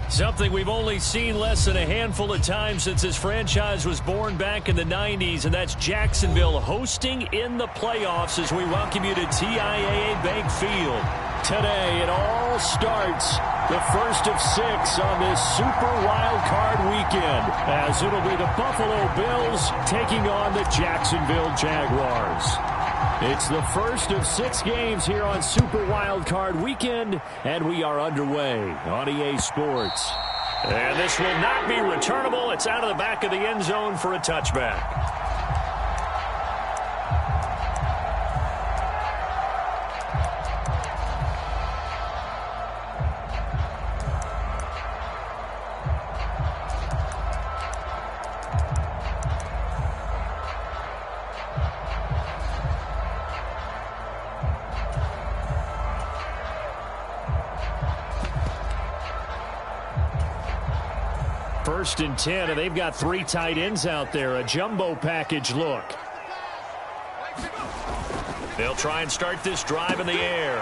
Something we've only seen less than a handful of times since this franchise was born back in the 90s, and that's Jacksonville hosting in the playoffs as we welcome you to TIAA Bank Field. Today, it all starts the first of 6 on this Super Wild Card weekend, as it'll be the Buffalo Bills taking on the Jacksonville Jaguars. It's the first of 6 games here on Super Wild Card weekend, and we are underway on EA Sports. And this will not be returnable. It's out of the back of the end zone for a touchback. First and 10, and they've got 3 tight ends out there. A jumbo package look. They'll try and start this drive in the air.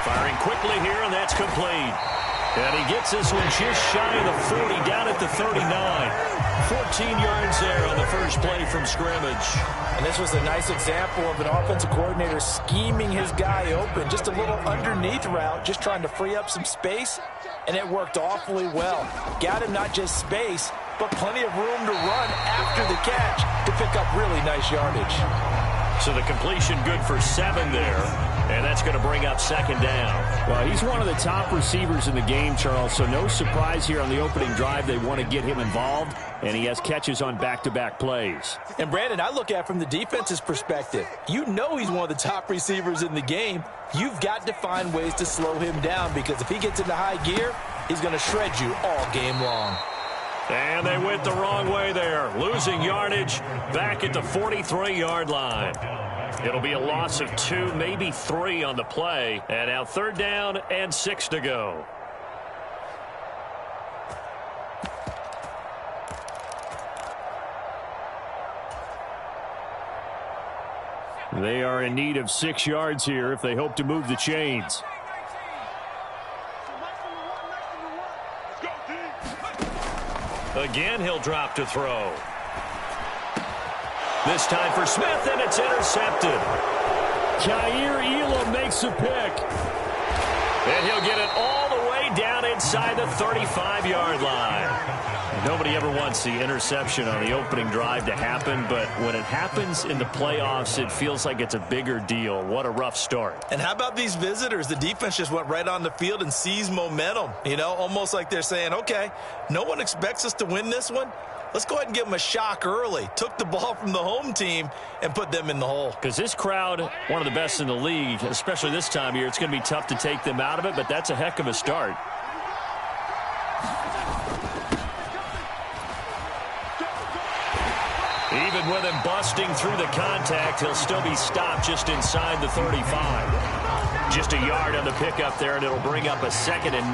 Firing quickly here, and that's complete. And he gets this one just shy of the 40, down at the 39. 14 yards there on the first play from scrimmage. And this was a nice example of an offensive coordinator scheming his guy open. Just a little underneath route, just trying to free up some space. And it worked awfully well. Got him not just space, but plenty of room to run after the catch to pick up really nice yardage. So the completion good for 7 there, and that's going to bring up second down. Well, he's one of the top receivers in the game, Charles, so no surprise here on the opening drive. They want to get him involved, and he has catches on back-to-back plays. And, Brandon, I look at it from the defense's perspective. You know he's one of the top receivers in the game. You've got to find ways to slow him down, because if he gets into high gear, he's going to shred you all game long. And they went the wrong way there, losing yardage back at the 43-yard line. It'll be a loss of 2, maybe 3 on the play. And now 3rd down and 6 to go. They are in need of 6 yards here if they hope to move the chains. Again, he'll drop to throw. This time for Smith, and it's intercepted. Kaiir Elam makes a pick. And he'll get it all the way down inside the 35-yard line. Nobody ever wants the interception on the opening drive to happen, but when it happens in the playoffs, it feels like it's a bigger deal. What a rough start. And how about these visitors? The defense just went right on the field and seized momentum. You know, almost like they're saying, okay, no one expects us to win this one. Let's go ahead and give them a shock early. Took the ball from the home team and put them in the hole. Because this crowd, one of the best in the league, especially this time of year, it's going to be tough to take them out of it, but that's a heck of a start. Even with him busting through the contact, he'll still be stopped just inside the 35. Just a yard on the pickup there, and it'll bring up a 2nd and 9.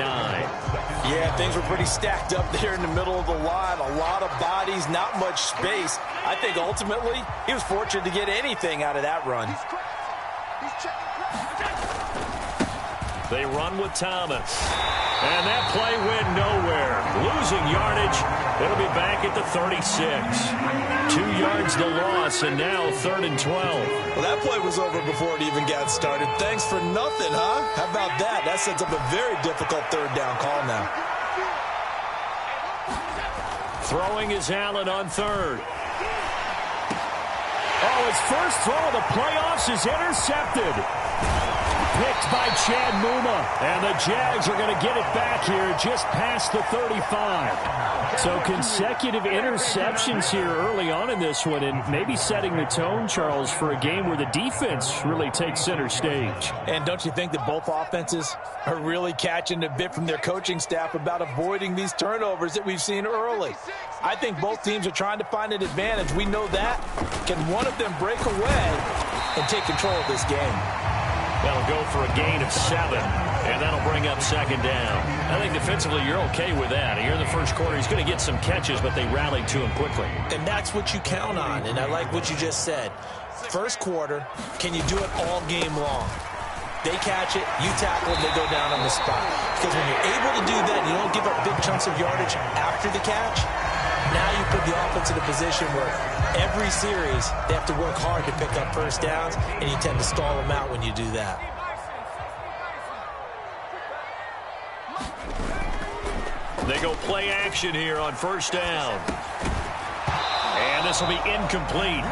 Yeah, things were pretty stacked up there in the middle of the line. A lot of bodies, not much space. I think ultimately he was fortunate to get anything out of that run. They run with Thomas. And that play went nowhere. Losing yardage. It'll be back at the 36. 2 yards the loss, and now 3rd and 12. Well, that play was over before it even got started. Thanks for nothing, huh? How about that? That sets up a very difficult 3rd down call now. Throwing is Allen on 3rd. Oh, his first throw of the playoffs is intercepted. Picked by Chad Muma. And the Jags are going to get it back here just past the 35. So consecutive interceptions here early on in this one, and maybe setting the tone, Charles, for a game where the defense really takes center stage. And don't you think that both offenses are really catching a bit from their coaching staff about avoiding these turnovers that we've seen early? I think both teams are trying to find an advantage. We know that. Can one of them break away and take control of this game? That'll go for a gain of 7, and that'll bring up 2nd down. I think defensively you're okay with that. Here in the first quarter, he's going to get some catches, but they rallied to him quickly. And that's what you count on, and I like what you just said. First quarter, can you do it all game long? They catch it, you tackle, and they go down on the spot. Because when you're able to do that, you don't give up big chunks of yardage after the catch. Now you put the offense in a position where every series they have to work hard to pick up first downs, and you tend to stall them out when you do that. They go play action here on first down. And this will be incomplete.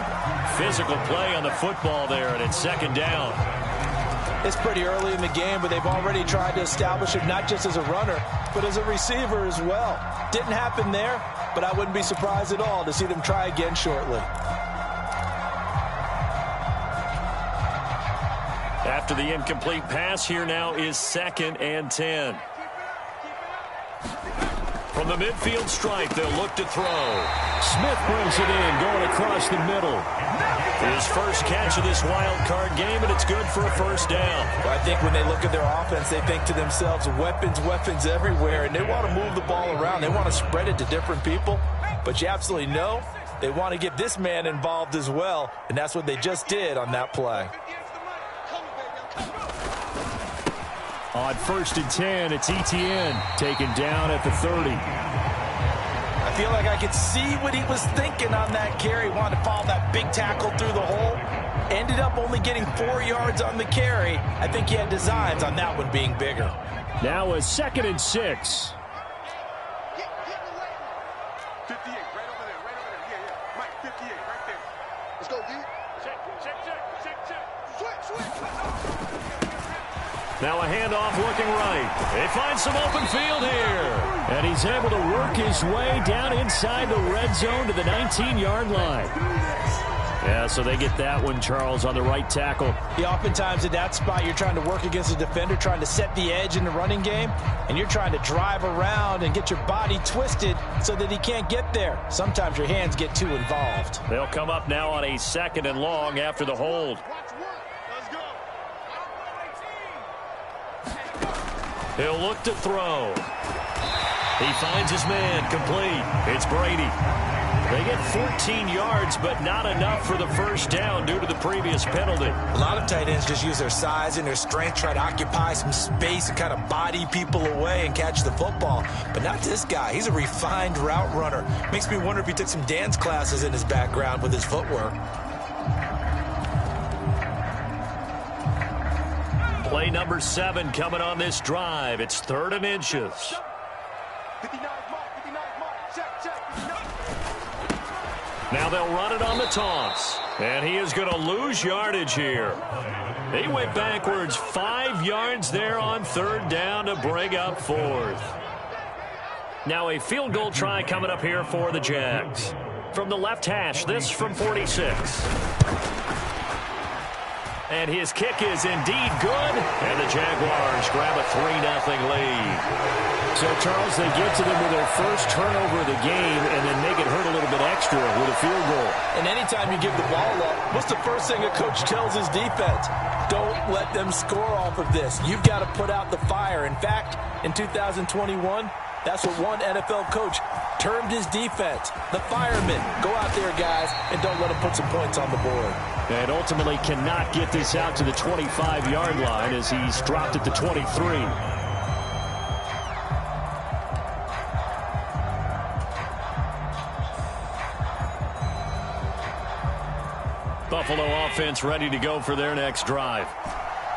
Physical play on the football there, and it's second down. It's pretty early in the game, but they've already tried to establish him not just as a runner, but as a receiver as well. Didn't happen there, but I wouldn't be surprised at all to see them try again shortly. After the incomplete pass, here now is 2nd and 10. From the midfield stripe, they'll look to throw. Smith brings it in, going across the middle. His first catch of this wild card game, and it's good for a first down. Well, I think when they look at their offense, they think to themselves, weapons, weapons everywhere, and they want to move the ball around. They want to spread it to different people, but you absolutely know they want to get this man involved as well, and that's what they just did on that play. On 1st and 10, it's Etienne taken down at the 30. I feel like I could see what he was thinking on that carry. Wanted to follow that big tackle through the hole. Ended up only getting 4 yards on the carry. I think he had designs on that one being bigger. Now a 2nd and 6. 58, right over there, right over there. Yeah. Mike, 58, right there. Let's go, D. Check. Switch. Now a handoff looking right. They find some open field here. And he's able to work his way down inside the red zone to the 19-yard line. Yeah, so they get that one, Charles, on the right tackle. Yeah, oftentimes at that spot, you're trying to work against a defender, trying to set the edge in the running game, and you're trying to drive around and get your body twisted so that he can't get there. Sometimes your hands get too involved. They'll come up now on a 2nd and long after the hold. He'll look to throw. He finds his man complete. It's Brady. They get 14 yards, but not enough for the first down due to the previous penalty. A lot of tight ends just use their size and their strength, try to occupy some space and kind of body people away and catch the football. But not this guy. He's a refined route runner. Makes me wonder if he took some dance classes in his background with his footwork. Play number 7 coming on this drive. It's 3rd and inches. 59 mark, check. Now they'll run it on the toss. And he is going to lose yardage here. He went backwards 5 yards there on 3rd down to bring up 4th. Now a field goal try coming up here for the Jags. From the left hash, this from 46. And his kick is indeed good. And the Jaguars grab a 3-0 lead. So, Charles, they get to them with their first turnover of the game and then make it hurt a little bit extra with a field goal. And anytime you give the ball up, what's the first thing a coach tells his defense? Don't let them score off of this. You've got to put out the fire. In fact, in 2021, that's what one NFL coach termed his defense. The firemen. Go out there, guys, and don't let them put some points on the board. And ultimately cannot get this out to the 25-yard line as he's dropped at the 23. Buffalo offense ready to go for their next drive.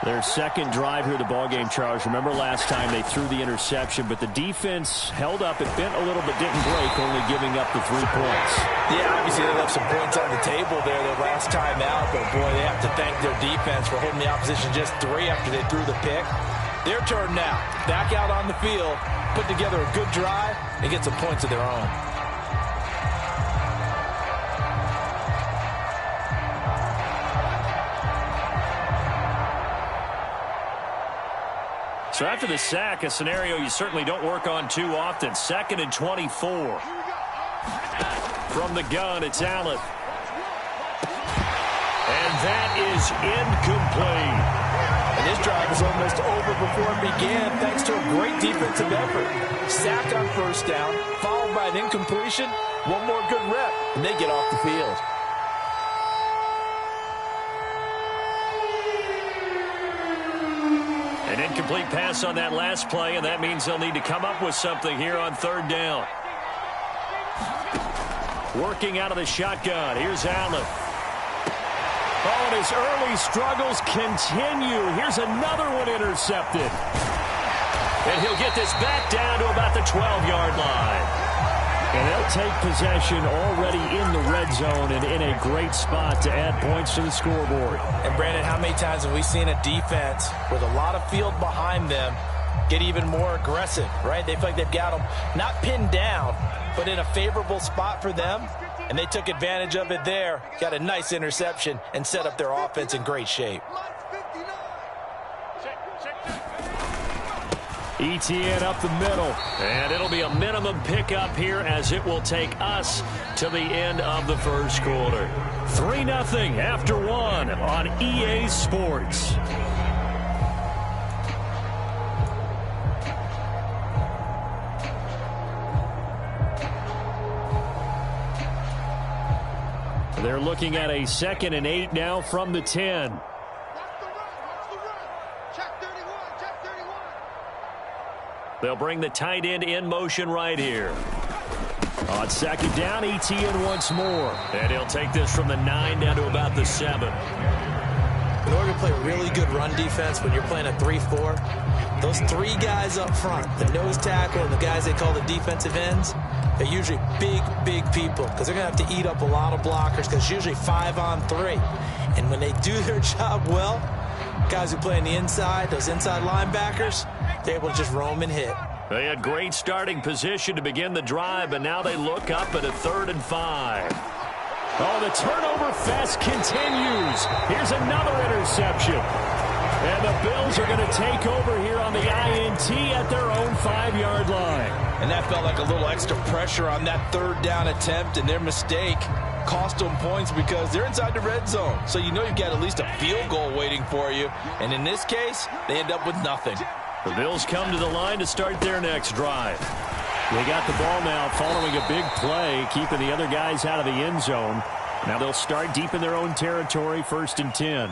Their second drive here of the ballgame, Charles. Remember last time they threw the interception, but the defense held up. It bent a little but didn't break, only giving up the 3 points. Yeah, obviously they left some points on the table there the last time out, but boy, they have to thank their defense for holding the opposition just 3 after they threw the pick. Their turn now. Back out on the field, put together a good drive, and get some points of their own. So after the sack, a scenario you certainly don't work on too often. 2nd and 24. From the gun, it's Allen. And that is incomplete. And this drive was almost over before it began thanks to a great defensive effort. Sack on first down, followed by an incompletion. One more good rep, and they get off the field. incomplete pass on that last play, and that means they'll need to come up with something here on third down. Working out of the shotgun. Here's Allen. Oh, and his early struggles continue. Here's another one intercepted. And he'll get this back down to about the 12-yard line. And they'll take possession already in the red zone and in a great spot to add points to the scoreboard. And, Brandon, how many times have we seen a defense with a lot of field behind them get even more aggressive, right? They feel like they've got them not pinned down, but in a favorable spot for them. And they took advantage of it there, got a nice interception, and set up their offense in great shape. ETN up the middle. And it'll be a minimum pickup here as it will take us to the end of the first quarter. 3-0 after 1 on EA Sports. They're looking at a 2nd and 8 now from the 10. They'll bring the tight end in motion right here. On 2nd down, ETN once more. And he'll take this from the 9 down to about the 7. In order to play really good run defense when you're playing a 3-4, those 3 guys up front, the nose tackle and the guys they call the defensive ends, they're usually big people because they're going to have to eat up a lot of blockers because it's usually 5-on-3. And when they do their job well, guys who play on the inside, those inside linebackers, they're able to just roam and hit. They had great starting position to begin the drive, but now they look up at a 3rd and 5. Oh, the turnover fest continues. Here's another interception. And the Bills are going to take over here on the INT at their own 5-yard line. And that felt like a little extra pressure on that 3rd down attempt, and their mistake cost them points because they're inside the red zone. So you know you've got at least a field goal waiting for you. And in this case, they end up with nothing. The Bills come to the line to start their next drive. They got the ball now following a big play, keeping the other guys out of the end zone. Now they'll start deep in their own territory, 1st and 10.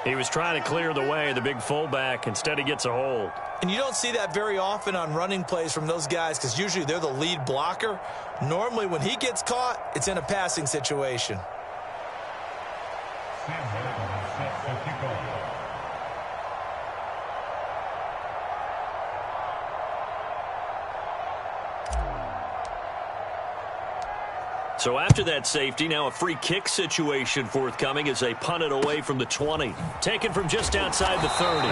He was trying to clear the way, the big fullback. Instead, he gets a hold. And you don't see that very often on running plays from those guys because usually they're the lead blocker. Normally, when he gets caught, it's in a passing situation. So after that safety, now a free kick situation forthcoming as they punt it away from the 20. Taken from just outside the 30.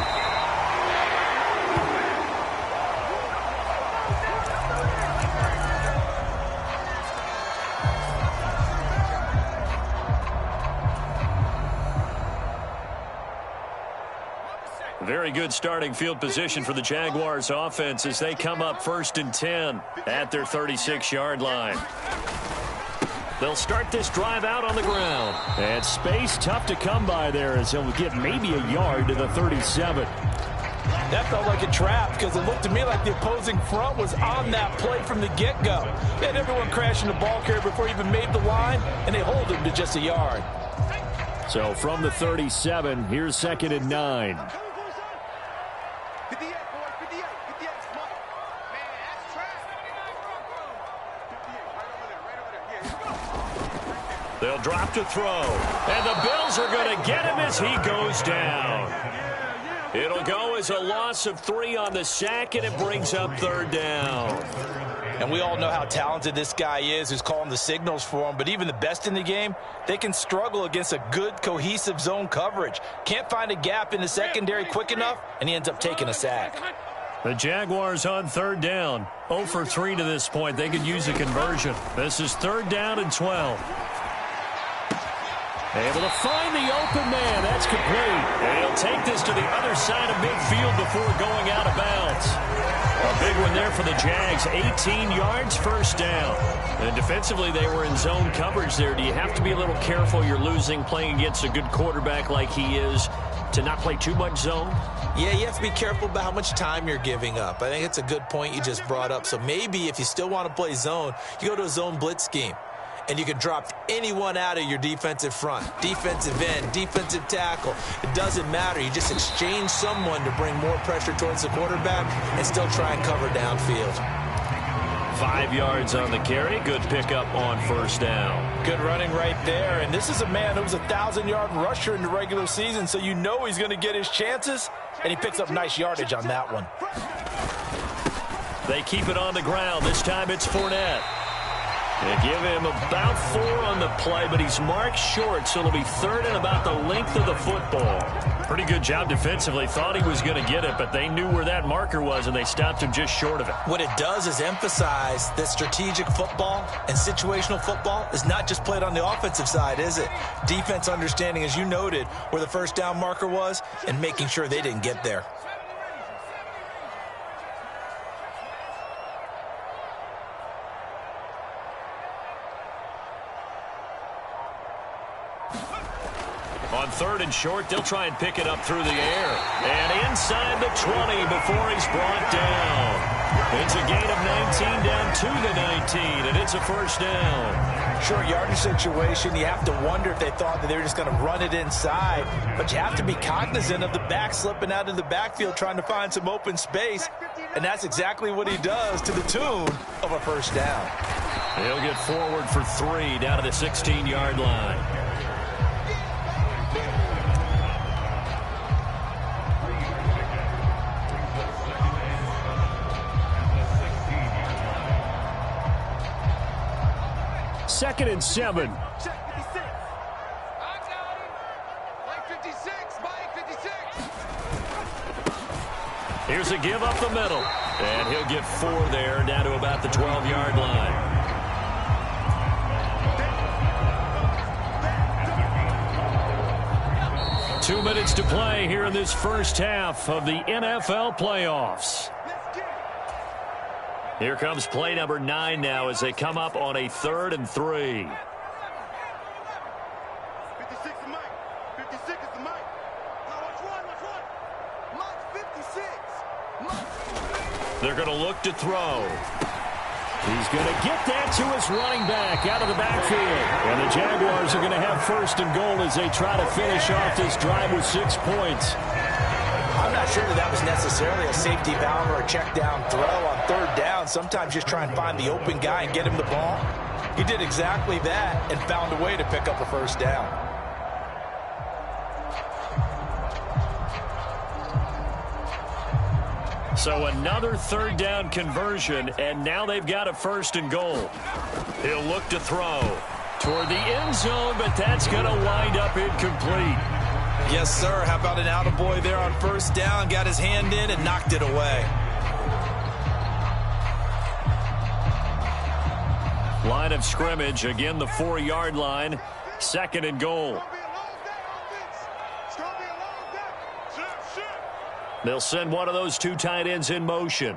Very good starting field position for the Jaguars offense as they come up 1st and 10 at their 36-yard line. They'll start this drive out on the ground. And space tough to come by there as he'll get maybe a yard to the 37. That felt like a trap because it looked to me like the opposing front was on that play from the get-go. They had everyone crashing the ball carrier before he even made the line, and they hold him to just a yard. So from the 37, here's 2nd and 9. They'll drop to throw. And the Bills are going to get him as he goes down. It'll go as a loss of 3 on the sack, and it brings up 3rd down. And we all know how talented this guy is who's calling the signals for him. But even the best in the game, they can struggle against a good, cohesive zone coverage. Can't find a gap in the secondary quick enough, and he ends up taking a sack. The Jaguars on 3rd down. 0 for 3 to this point. They could use a conversion. This is 3rd down and 12. Able to find the open man. That's complete. And he'll take this to the other side of midfield before going out of bounds. A big one there for the Jags. 18 yards, 1st down. And defensively, they were in zone coverage there. Do you have to be a little careful? You're losing playing against a good quarterback like he is to not play too much zone? Yeah, you have to be careful about how much time you're giving up. I think it's a good point you just brought up. So maybe if you still want to play zone, you go to a zone blitz scheme. and you can drop anyone out of your defensive front. Defensive end, defensive tackle. It doesn't matter. You just exchange someone to bring more pressure towards the quarterback and still try and cover downfield. 5 yards on the carry. Good pickup on first down. Good running right there. And this is a man who was a 1,000-yard rusher in the regular season, so you know he's going to get his chances, and he picks up nice yardage on that one. They keep it on the ground. This time it's Fournette. They give him about 4 on the play, but he's marked short, so it'll be third and about the length of the football. Pretty good job defensively. Thought he was going to get it, but they knew where that marker was, and they stopped him just short of it. What it does is emphasize that strategic football and situational football is not just played on the offensive side, is it? Defense understanding, as you noted, where the first down marker was and making sure they didn't get there. On third and short, they'll try and pick it up through the air. And inside the 20 before he's brought down. It's a gain of 19 down to the 19, and it's a first down. Short yardage situation, you have to wonder if they thought that they were just going to run it inside. But you have to be cognizant of the back slipping out of the backfield trying to find some open space. And that's exactly what he does to the tune of a first down. He'll get forward for 3 down to the 16-yard line. Second and 7. Check 56. I got him. Mike 56. Mike 56. Here's a give up the middle. And he'll get 4 there down to about the 12-yard line. Two minutes to play here in this first half of the NFL playoffs. Here comes play number 9 now as they come up on a 3rd and 3. 56 is Mike. 56 is the Mike. Now watch one. Mike 56. They're going to look to throw. He's going to get that to his running back out of the backfield. And the Jaguars are going to have 1st and goal as they try to finish off this drive with 6 points. I'm not sure that was necessarily a safety valve or a check down throw on 3rd down. Sometimes just try and find the open guy and get him the ball. He did exactly that and found a way to pick up a first down. So another 3rd down conversion, and now they've got a 1st and goal. He'll look to throw toward the end zone, but that's going to wind up incomplete. Yes, sir. How about an attaboy there on 1st down? Got his hand in and knocked it away. Line of scrimmage, again the 4-yard line. 2nd and goal. They'll send one of those 2 tight ends in motion.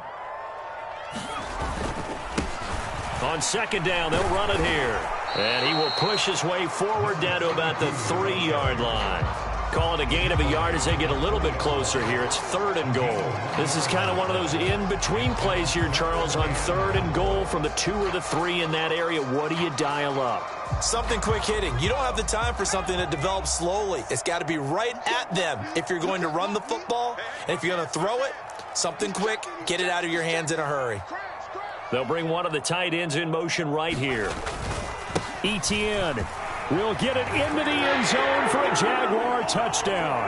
On 2nd down, they'll run it here. And he will push his way forward down to about the 3-yard line. Call it a gain of a yard as they get a little bit closer here. It's 3rd and goal. This is kind of one of those in-between plays here, Charles, on 3rd and goal from the 2 or the 3 in that area. What do you dial up? Something quick hitting. You don't have the time for something that develops slowly. It's got to be right at them if you're going to run the football. And if you're going to throw it, something quick, get it out of your hands in a hurry. They'll bring one of the tight ends in motion right here. Etienne will get it into the end zone for a Jaguar touchdown.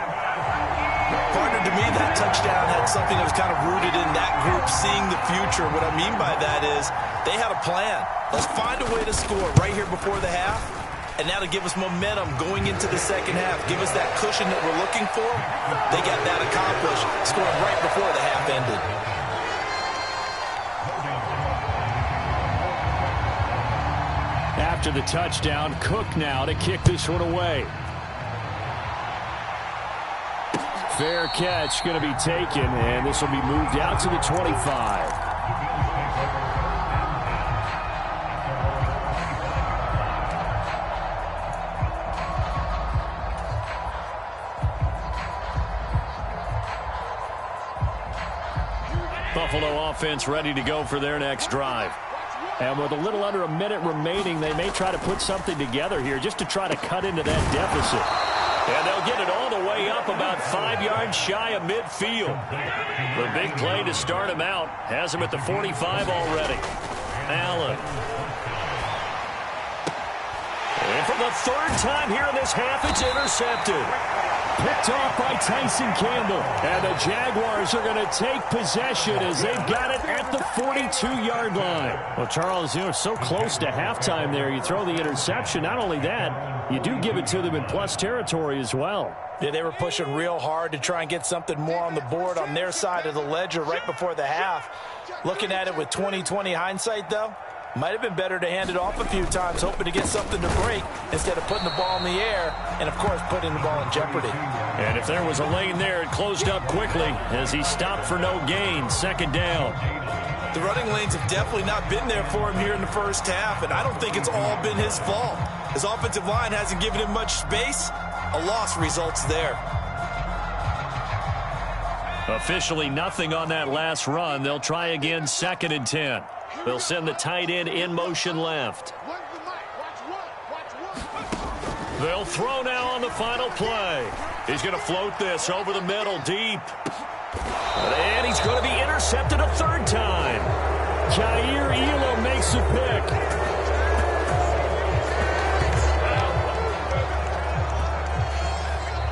Partner, to me, that touchdown had something that was kind of rooted in that group seeing the future. What I mean by that is they had a plan. Let's find a way to score right here before the half, and that'll give us momentum going into the 2nd half. Give us that cushion that we're looking for. They got that accomplished, scoring right before the half ended. After the touchdown, Cook now to kick this one away. Fair catch going to be taken, and this will be moved out to the 25. Buffalo offense ready to go for their next drive. And with a little under a minute remaining, they may try to put something together here just to try to cut into that deficit. And they'll get it all the way up about 5 yards shy of midfield. The big play to start him out has him at the 45 already. Allen. And for the third time here in this half, it's intercepted. Picked off by Tyson Campbell. And the Jaguars are going to take possession as they've got it at the 42-yard line. Well, Charles, you're so close to halftime there. You throw the interception. Not only that, you do give it to them in plus territory as well. Yeah, they were pushing real hard to try and get something more on the board on their side of the ledger right before the half. Looking at it with 20/20 hindsight, though, might have been better to hand it off a few times, hoping to get something to break instead of putting the ball in the air and, of course, putting the ball in jeopardy. And if there was a lane there, it closed up quickly as he stopped for no gain. Second down. The running lanes have definitely not been there for him here in the first half, and I don't think it's all been his fault. His offensive line hasn't given him much space. A loss results there. Officially nothing on that last run. They'll try again, 2nd and 10. They'll send the tight end in motion left. They'll throw now on the final play. He's going to float this over the middle deep. And he's going to be intercepted a third time. Jair Elam makes a pick.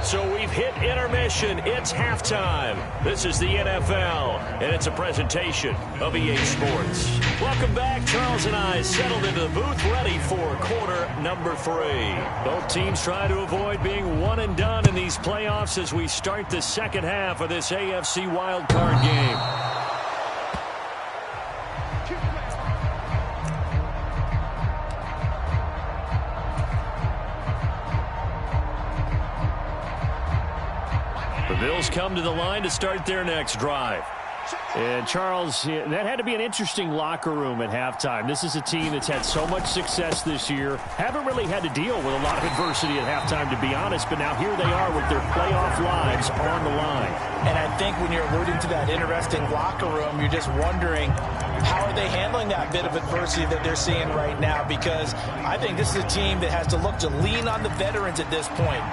So we've hit intermission. It's halftime. This is the NFL, and it's a presentation of EA Sports. Welcome back. Charles and I settled into the booth, ready for quarter number 3. Both teams try to avoid being one and done in these playoffs as we start the second half of this AFC wildcard game. The Bills come to the line to start their next drive. And, Charles, that had to be an interesting locker room at halftime. This is a team that's had so much success this year. Haven't really had to deal with a lot of adversity at halftime, to be honest. But now here they are with their playoff lives on the line. And I think when you're alluding to that interesting locker room, you're just wondering, how are they handling that bit of adversity that they're seeing right now? Because I think this is a team that has to look to lean on the veterans at this point.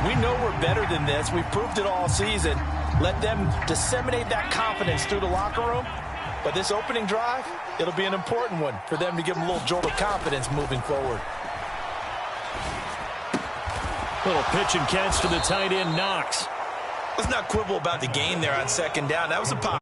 We know we're better than this. We've proved it all season. Let them disseminate that confidence through the locker room. But this opening drive, it'll be an important one for them to give them a little jolt of confidence moving forward. Little pitch and catch to the tight end, Knox. Let's not quibble about the game there on second down. That was a pop.